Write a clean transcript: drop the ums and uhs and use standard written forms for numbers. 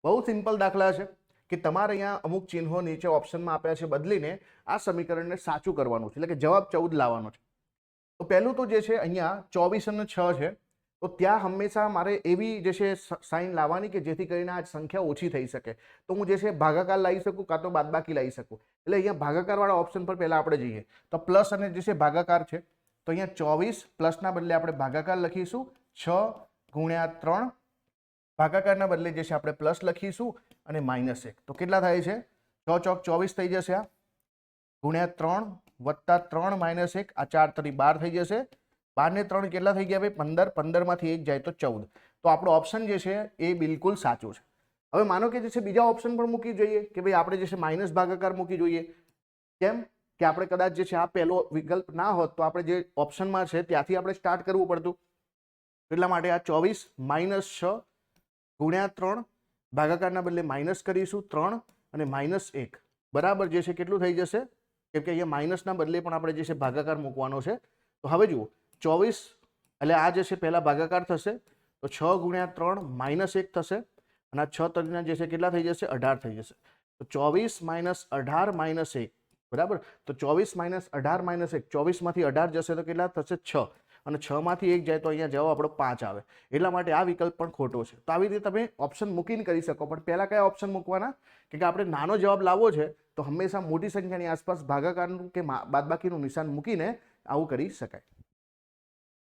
બહુ સિમ્પલ દાખલા છે કે તમારે અહીંયા અમુક ચિહ્નો નીચે ઓપ્શનમાં આપ્યા છે બદલીને આ સમીકરણને સાચું કરવાનું છે, એટલે કે જવાબ 14 લાવવાનો છે. તો પહેલું તો જે છે અહીંયા 24 અને 6 છે, તો ત્યાં હંમેશા મારે એવી જે છે સાઇન લાવવાની કે જેથી કરીને આ સંખ્યા ઓછી થઈ શકે. તો હું જે છે ભાગાકાર લાવી શકું કાં તો બાદબાકી લાવી શકું. એટલે અહીંયા ભાગાકારવાળા ઓપ્શન પર પહેલા આપણે જઈએ તો પ્લસ અને જે છે ભાગાકાર છે, તો અહીંયા 24 પ્લસના બદલે આપણે ભાગાકાર લખીશું 6 × 3, ભાગાકારના બદલે જે છે આપણે પ્લસ લખીશું અને -1. તો કેટલા થાય છે? 6 ચોક 24 થઈ જશે, આ × 3 + 3 - 1, આ 4 × 12 થઈ જશે. 12 ને 3 કેટલા થઈ ગયા ભાઈ? 15. 15માંથી 1 જાય તો 14. તો આપણો ઓપ્શન જે છે એ બિલકુલ સાચો છે. હવે માનો કે જે છે બીજા ઓપ્શન પર મૂકી જોઈએ કે ભાઈ આપણે જે છે માઇનસ ભાગાકાર મૂકી જોઈએ. કેમ કે આપણે કદાચ જે છે આ પહેલો વિકલ્પ ના હોત તો આપણે જે ઓપ્શનમાં છે ત્યાંથી આપણે સ્ટાર્ટ કરવું પડતું. એટલા માટે આ 24 - 6 × 3, ભાગાકારના બદલે માઇનસ કરીશું 3 અને -1 બરાબર જે છે કેટલું થઈ જશે? કેમ કે અહીંયા માઇનસના બદલે પણ આપણે જે છે ભાગાકાર મૂકવાનો છે. તો હવે જુઓ 24 એટલે આ જે છે પહેલા ભાગાકાર થશે તો 6 × 3 -1 થશે અને આ 6 તરીના જે છે કેટલા થઈ જશે? 18 થઈ જશે. તો 24 - 18 - 1 બરાબર. તો 24 - 18 - 1, 24માંથી 18 જશે તો કેટલા થશે? 6 અને 6માંથી 1 જાય તો અહીંયા જવાબ આપણો 5 આવે. એટલા માટે આ વિકલ્પ પણ ખોટો છે. તો આવી રીતે તમે ઓપ્શન મૂકીને કરી શકો, પણ પહેલા કયા ઓપ્શન મૂકવાના? કે આપણે નાનો જવાબ લાવવો છે તો હંમેશા મોટી સંખ્યાની આસપાસ ભાગાકારનું કે બાદબાકીનું નિશાન મૂકીને આવું કરી શકાય.